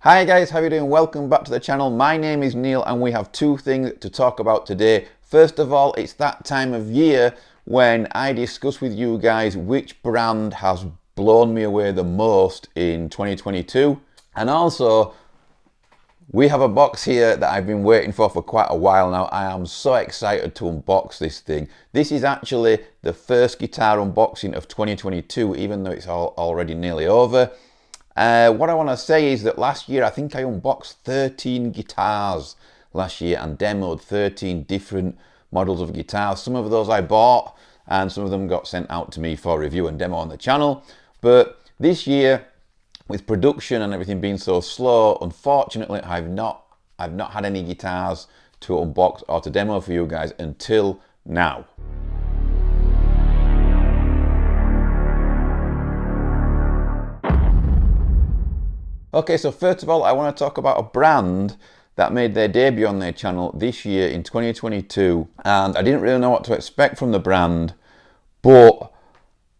Hi guys, how are you doing? Welcome back to the channel. My name is Neil and we have two things to talk about today. First of all, it's that time of year when I discuss with you guys which brand has blown me away the most in 2022. And also, we have a box here that I've been waiting for quite a while now. I am so excited to unbox this thing. This is actually the first guitar unboxing of 2022, even though it's already nearly over. What I want to say is that last year I think I unboxed 13 guitars last year and demoed 13 different models of guitars. Some of those I bought and some of them got sent out to me for review and demo on the channel. But this year, with production and everything being so slow, unfortunately I've not had any guitars to unbox or to demo for you guys until now. Okay, so first of all, I want to talk about a brand that made their debut on their channel this year in 2022, and I didn't really know what to expect from the brand, but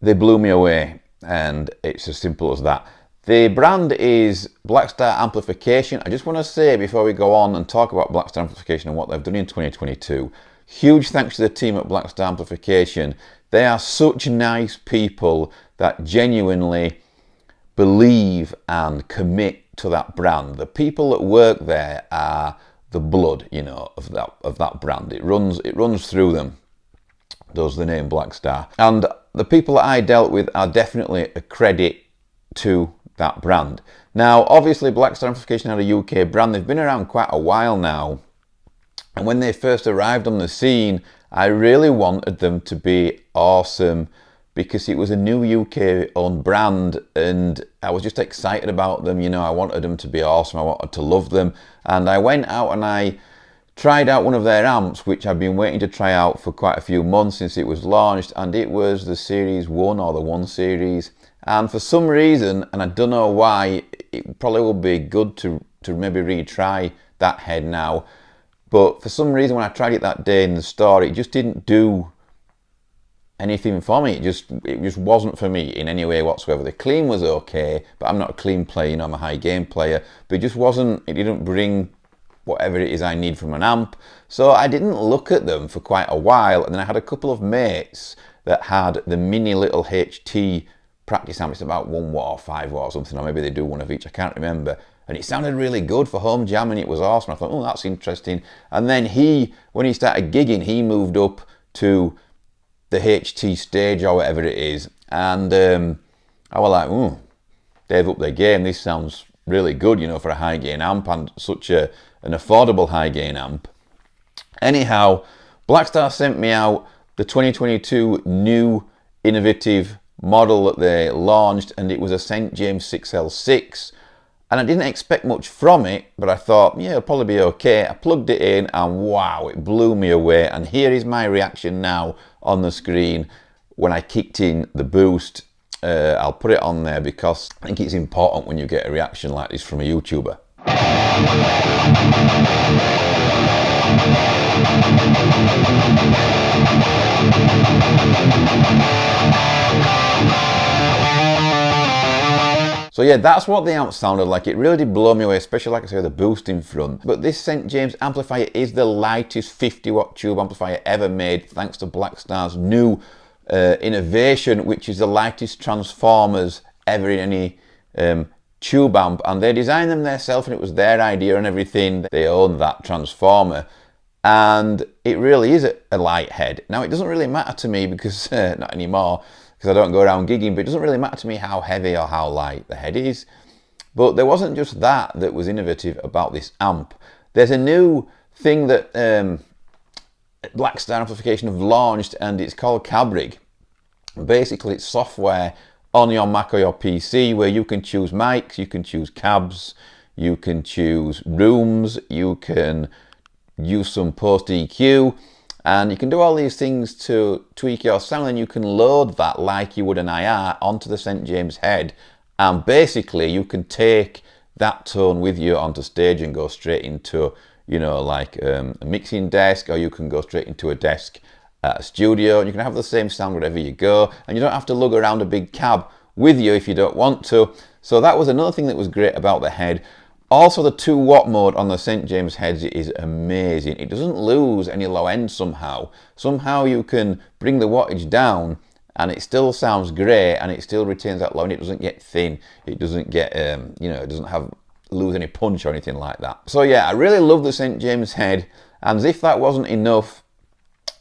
they blew me away, and it's as simple as that. The brand is Blackstar Amplification. I just want to say before we go on and talk about Blackstar Amplification and what they've done in 2022, huge thanks to the team at Blackstar Amplification. They are such nice people that genuinely believe and commit to that brand. The people that work there are the blood, you know, of that brand. It runs through them, does the name Blackstar. And the people that I dealt with are definitely a credit to that brand. Now, obviously, Blackstar Amplification are a UK brand. They've been around quite a while now. And when they first arrived on the scene, I really wanted them to be awesome because it was a new UK-owned brand and I was just excited about them. You know, I wanted them to be awesome. I wanted to love them. And I went out and I tried out one of their amps, which I've been waiting to try out for quite a few months since it was launched, and it was the Series 1 or the 1 Series. And for some reason, and I don't know why, it probably would be good to maybe retry that head now. But for some reason, when I tried it that day in the store, it just didn't do anything for me. It just wasn't for me in any way whatsoever. The clean was okay, but I'm not a clean player, you know, I'm a high gain player. But it didn't bring whatever it is I need from an amp. So I didn't look at them for quite a while, and then I had a couple of mates that had the mini little HT practice amp. It's about 1 watt or 5 watt or something, or maybe they do one of each, I can't remember. And it sounded really good for home jamming. It was awesome. I thought, oh, that's interesting. And then when he started gigging, he moved up to the HT stage or whatever it is. And I was like, they've upped their game. This sounds really good, you know, for a high gain amp and such an affordable high gain amp. Anyhow, Blackstar sent me out the 2022 new innovative model that they launched, and it was a St. James 6L6. And I didn't expect much from it, but I thought, yeah, it'll probably be okay. I plugged it in and wow, it blew me away. And here is my reaction now on the screen when I kicked in the boost. I'll put it on there because I think it's important when you get a reaction like this from a YouTuber. So yeah, that's what the amp sounded like. It really did blow me away, especially like I say, the boost in front. But this St. James amplifier is the lightest 50 watt tube amplifier ever made, thanks to Blackstar's new innovation, which is the lightest transformers ever in any tube amp. And they designed them themselves, and it was their idea and everything. They own that transformer. And it really is a light head. Now, it doesn't really matter to me because, not anymore, because I don't go around gigging, but it doesn't really matter to me how heavy or how light the head is. But there wasn't just that was innovative about this amp. There's a new thing that Blackstar Amplification have launched, and it's called Cabrig. Basically, it's software on your Mac or your PC where you can choose mics, you can choose cabs, you can choose rooms, you can use some post EQ, and you can do all these things to tweak your sound, and you can load that like you would an IR onto the St. James head, and basically you can take that tone with you onto stage and go straight into, you know, like a mixing desk, or you can go straight into a desk at a studio, and you can have the same sound wherever you go, and you don't have to lug around a big cab with you if you don't want to. So that was another thing that was great about the head. Also, the 2 watt mode on the St. James heads is amazing. It doesn't lose any low end somehow. Somehow you can bring the wattage down and it still sounds great and it still retains that low end. It doesn't get thin. It doesn't get, you know, it doesn't lose any punch or anything like that. So yeah, I really love the St. James head. And as if that wasn't enough,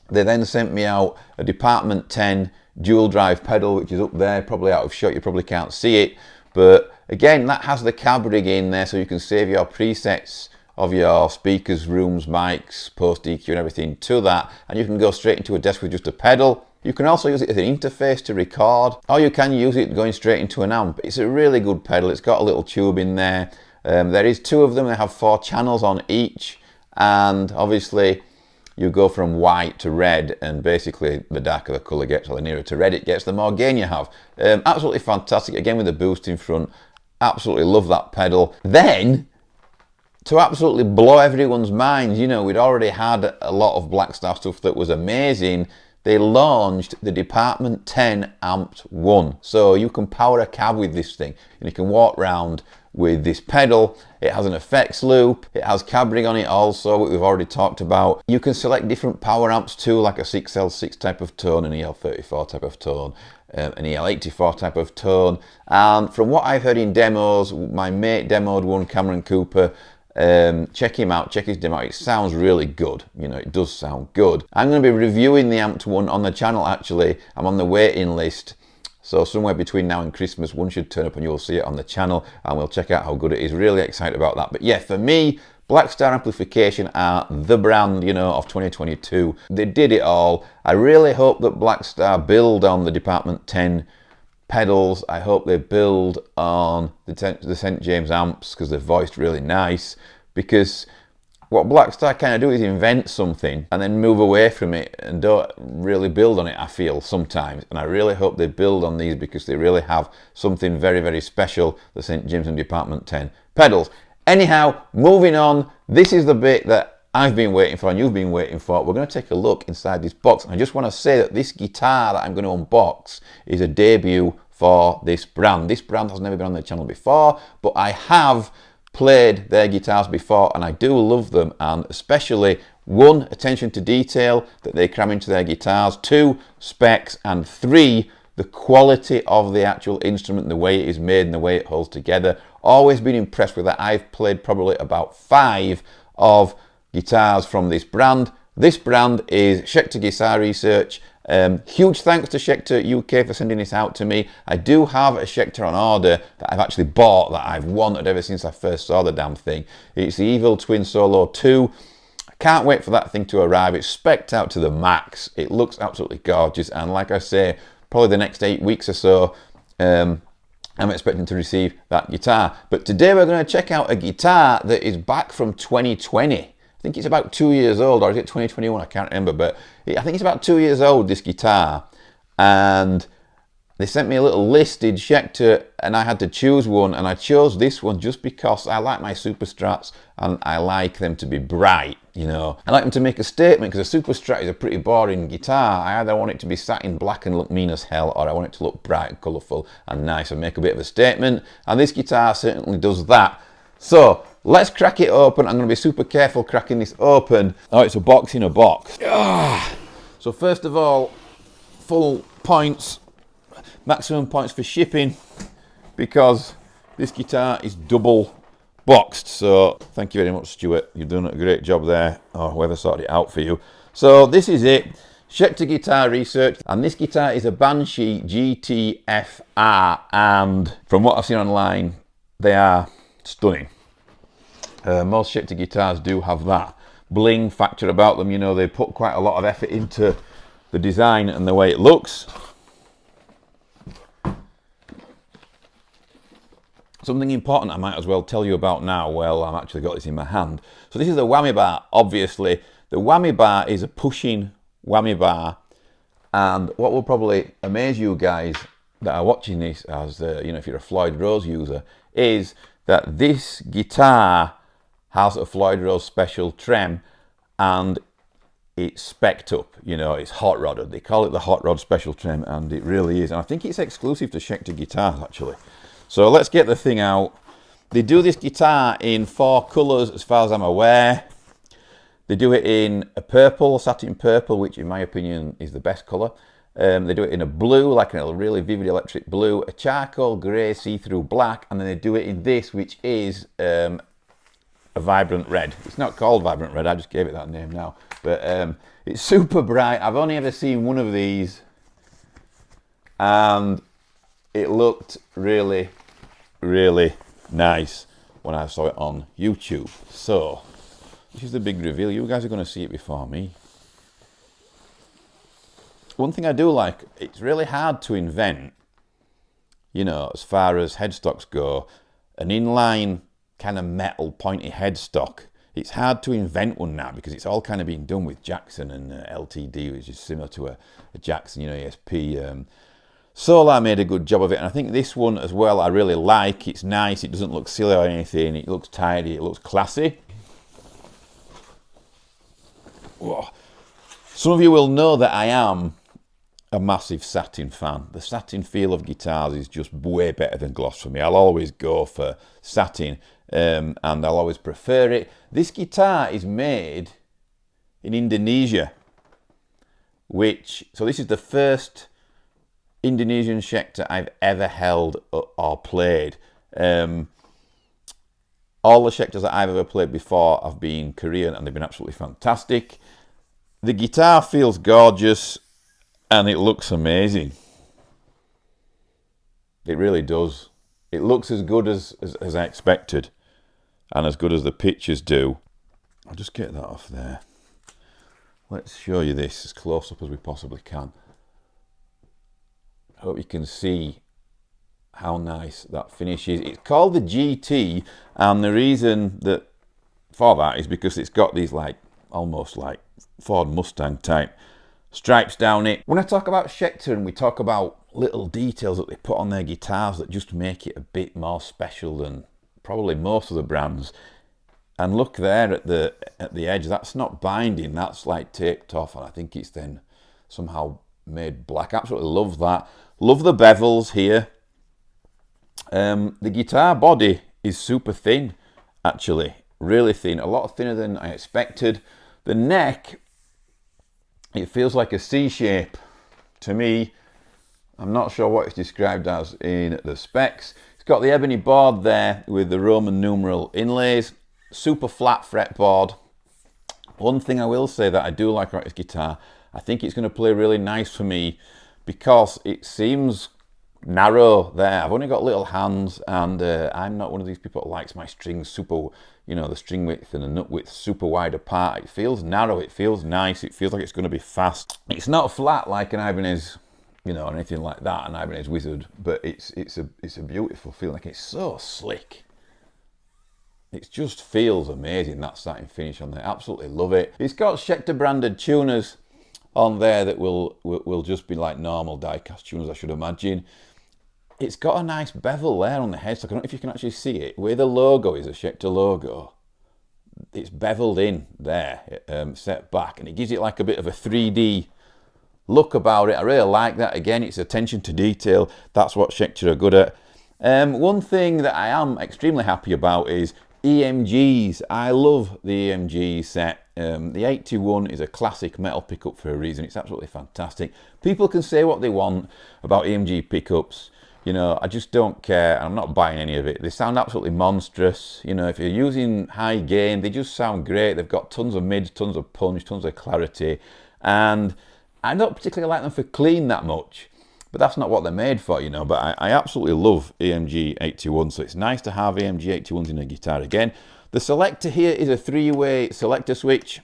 they then sent me out a Department 10 dual drive pedal, which is up there, probably out of shot. You probably can't see it. But again, that has the cab rig in there, so you can save your presets of your speakers, rooms, mics, post EQ and everything to that. And you can go straight into a desk with just a pedal. You can also use it as an interface to record, or you can use it going straight into an amp. It's a really good pedal. It's got a little tube in there. There is 2 of them. They have 4 channels on each. And obviously, you go from white to red, and basically the darker the colour gets, or the nearer to red it gets, the more gain you have. Absolutely fantastic, again with the boost in front. Absolutely love that pedal. Then, to absolutely blow everyone's minds, you know, we'd already had a lot of Blackstar stuff that was amazing. They launched the Department 10 Amped 1. So you can power a cab with this thing, and you can walk around with this pedal. It has an effects loop, it has cab rig on it also, which we've already talked about. You can select different power amps too, like a 6L6 type of tone, an EL34 type of tone, an EL84 type of tone. And from what I've heard in demos, my mate demoed one, Cameron Cooper. Check him out, check his demo. It sounds really good, you know, it does sound good. I'm going to be reviewing the Amped 1 on the channel actually. I'm on the waiting list. So somewhere between now and Christmas, one should turn up and you'll see it on the channel, and we'll check out how good it is. Really excited about that. But yeah, for me, Blackstar Amplification are the brand, you know, of 2022. They did it all. I really hope that Blackstar build on the Department 10 pedals. I hope they build on the St. James amps, because they're voiced really nice. Because what Blackstar kind of do is invent something and then move away from it and don't really build on it, I feel, sometimes. And I really hope they build on these, because they really have something very, very special, the St. James and Department 10 pedals. Anyhow, moving on, this is the bit that I've been waiting for and you've been waiting for. We're going to take a look inside this box. And I just want to say that this guitar that I'm going to unbox is a debut for this brand. This brand has never been on the channel before, but I have played their guitars before and I do love them, and especially 1, attention to detail that they cram into their guitars, 2, specs, and 3, the quality of the actual instrument, the way it is made and the way it holds together. Always been impressed with that. I've played probably about 5 of guitars from this brand. This brand is Schecter Guitar Research. Huge thanks to Schecter UK for sending this out to me. I do have a Schecter on order that I've actually bought, that I've wanted ever since I first saw the damn thing. It's the Evil Twin Solo 2. I can't wait for that thing to arrive. It's spec'd out to the max. It looks absolutely gorgeous, and like I say, probably the next 8 weeks or so, I'm expecting to receive that guitar. But today we're going to check out a guitar that is back from 2020. I think it's about 2 years old, or is it 2021? I can't remember, but I think it's about 2 years old, this guitar. And they sent me a little listed Schecter, and I had to choose one, and I chose this one just because I like my Super Strats, and I like them to be bright, you know. I like them to make a statement, because a Super Strat is a pretty boring guitar. I either want it to be satin black and look mean as hell, or I want it to look bright and colourful and nice and make a bit of a statement, and this guitar certainly does that. So, let's crack it open. I'm going to be super careful cracking this open. Oh, it's a box in a box. So first of all, full points, maximum points for shipping, because this guitar is double boxed. So thank you very much, Stuart. You've done a great job there, or whoever sorted it out for you. So this is it. Schecter Guitar Research, and this guitar is a Banshee GTFR, and from what I've seen online, they are stunning. Most Schecter guitars do have that bling factor about them, you know. They put quite a lot of effort into the design and the way it looks. Something important I might as well tell you about now. Well, I've actually got this in my hand. So this is a whammy bar. Obviously, the whammy bar is a pushing whammy bar, and what will probably amaze you guys that are watching this, as you know, if you're a Floyd Rose user, is that this guitar has a Floyd Rose special trem, and it's spec'd up, you know, it's hot rodded. They call it the hot rod special trem, and it really is. And I think it's exclusive to Schecter guitars, actually. So let's get the thing out. They do this guitar in 4 colours as far as I'm aware. They do it in a purple, satin purple, which in my opinion is the best colour. They do it in a blue, like a really vivid electric blue, a charcoal grey see-through black, and then they do it in this, which is a vibrant red. It's not called vibrant red, I just gave it that name now. But it's super bright. I've only ever seen one of these, and it looked really, really nice when I saw it on YouTube. So this is the big reveal. You guys are going to see it before me. One thing I do like, it's really hard to invent, you know, as far as headstocks go, an inline kind of metal pointy headstock. It's hard to invent one now because it's all kind of being done with Jackson and LTD, which is similar to a Jackson, you know, ESP. Solar made a good job of it, and I think this one as well I really like. It's nice, it doesn't look silly or anything, it looks tidy, it looks classy. Whoa. Some of you will know that I am a massive satin fan. The satin feel of guitars is just way better than gloss for me. I'll always go for satin, and I'll always prefer it. This guitar is made in Indonesia, so this is the first Indonesian Schecter I've ever held or played. All the Schecters that I've ever played before have been Korean, and they've been absolutely fantastic. The guitar feels gorgeous and it looks amazing. It really does. It looks as good as I expected, and as good as the pictures do. I'll just get that off there. Let's show you this as close up as we possibly can. Hope you can see how nice that finish is. It's called the GT, and the reason that for that is because it's got these like almost like Ford Mustang type stripes down it. When I talk about Schecter and we talk about little details that they put on their guitars that just make it a bit more special than probably most of the brands, and look there at the edge, that's not binding, that's like taped off, and I think it's then somehow made black. Absolutely love that. Love the bevels here. The guitar body is super thin, actually, really thin, a lot thinner than I expected. The neck, it feels like a C shape to me. I'm not sure what it's described as in the specs. It's got the ebony board there with the Roman numeral inlays, super flat fretboard. One thing I will say that I do like about this guitar, I think it's going to play really nice for me because it seems narrow there. I've only got little hands, and I'm not one of these people that likes my strings super, you know, the string width and the nut width super wide apart. It feels narrow, it feels nice, it feels like it's going to be fast. It's not flat like an Ibanez, you know, or anything like that, an Ibanez Wizard, but it's a beautiful feeling. Like, it's so slick. It just feels amazing, that satin finish on there. Absolutely love it. It's got Schecter branded tuners on there that will just be like normal die-cast tuners, I should imagine. It's got a nice bevel there on the headstock. I don't know if you can actually see it. Where the logo is a Schecter logo, it's beveled in there, set back, and it gives it like a bit of a 3D look about it. I really like that. Again, it's attention to detail. That's what Schecter are good at. One thing that I am extremely happy about is EMGs. I love the EMG set. The 821 is a classic metal pickup for a reason. It's absolutely fantastic. People can say what they want about EMG pickups. You know, I just don't care. I'm not buying any of it. They sound absolutely monstrous. You know, if you're using high gain, they just sound great. They've got tons of mids, tons of punch, tons of clarity. And I don't particularly like them for clean that much. But that's not what they're made for, you know. But I absolutely love EMG 821. So it's nice to have EMG 821s in a guitar again. The selector here is a 3-way selector switch.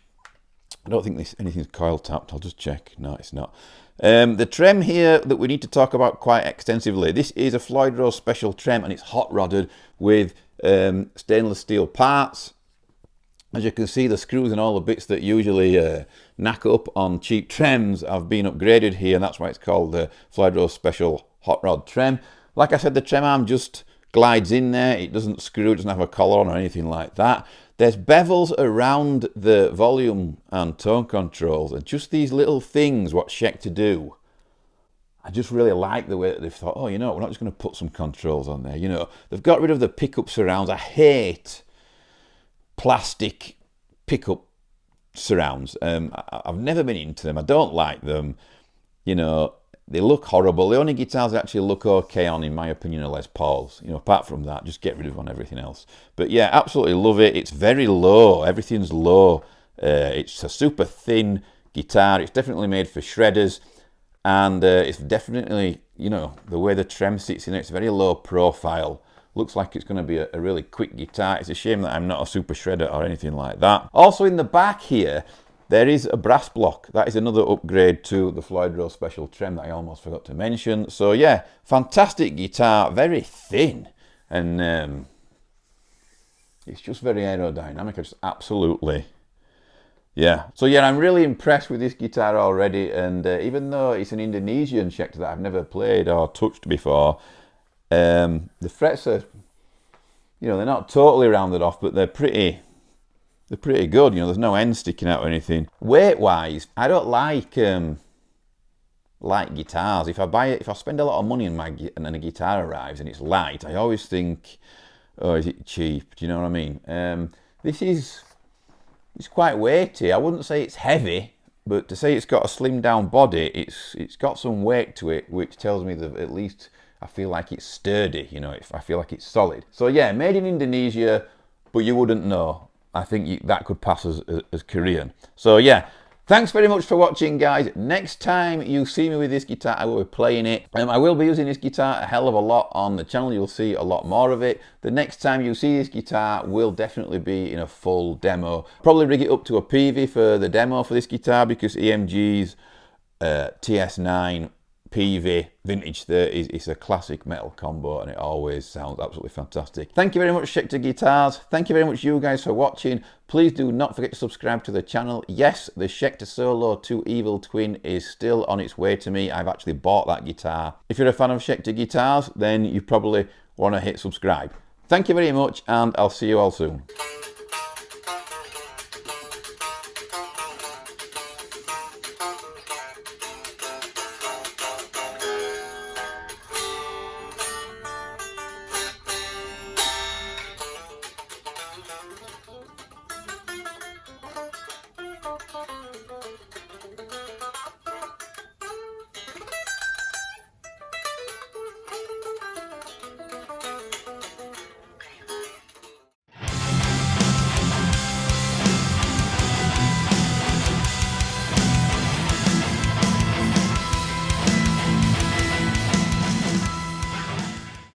I don't think anything's coil tapped. I'll just check. No, it's not. The trem here that we need to talk about quite extensively. This is a Floyd Rose special trem, and it's hot rodded with stainless steel parts. As you can see, the screws and all the bits that usually knack up on cheap trems have been upgraded here, and that's why it's called the Floyd Rose special hot rod trem. Like I said, the trem arm just glides in there. It doesn't screw, it doesn't have a collar on or anything like that. There's bevels around the volume and tone controls, and just these little things what Schecter do. I just really like the way that they've thought, oh, you know, we're not just going to put some controls on there. You know, they've got rid of the pickup surrounds. I hate plastic pickup surrounds. I've never been into them. I don't like them. You know, they look horrible. The only guitars that actually look okay on, in my opinion, are Les Pauls. You know, apart from that, just get rid of on everything else. But yeah, absolutely love it. It's very low. Everything's low. It's a super thin guitar. It's definitely made for shredders. And it's definitely, you know, the way the trem sits in it, it's very low profile. Looks like it's going to be a really quick guitar. It's a shame that I'm not a super shredder or anything like that. Also in the back here, there is a brass block. That is another upgrade to the Floyd Rose Special trem that I almost forgot to mention. So yeah, fantastic guitar, very thin. And it's just very aerodynamic. I just absolutely... yeah, so yeah, I'm really impressed with this guitar already, and even though it's an Indonesian Schecter that I've never played or touched before, the frets are, you know, they're not totally rounded off, but they're pretty good. You know, there's no end sticking out or anything. Weight-wise, I don't like light guitars. If I spend a lot of money and then a guitar arrives and it's light, I always think, oh, is it cheap? Do you know what I mean? This is... it's quite weighty. I wouldn't say it's heavy, but to say it's got a slimmed down body, it's got some weight to it, which tells me that at least I feel like it's sturdy, you know, I feel like it's solid. So yeah, made in Indonesia, but you wouldn't know. I think that could pass as Korean. So yeah, thanks very much for watching, guys. Next time you see me with this guitar, I will be playing it. I will be using this guitar a hell of a lot on the channel. You'll see a lot more of it. The next time you see this guitar will definitely be in a full demo. Probably rig it up to a PV for the demo for this guitar, because EMG's TS9 PV Vintage 30s, it's a classic metal combo and it always sounds absolutely fantastic. Thank you very much, Schecter Guitars. Thank you very much, you guys, for watching. Please do not forget to subscribe to the channel. Yes, the Schecter Solo 2 Evil Twin is still on its way to me. I've actually bought that guitar. If you're a fan of Schecter Guitars, then you probably want to hit subscribe. Thank you very much, and I'll see you all soon.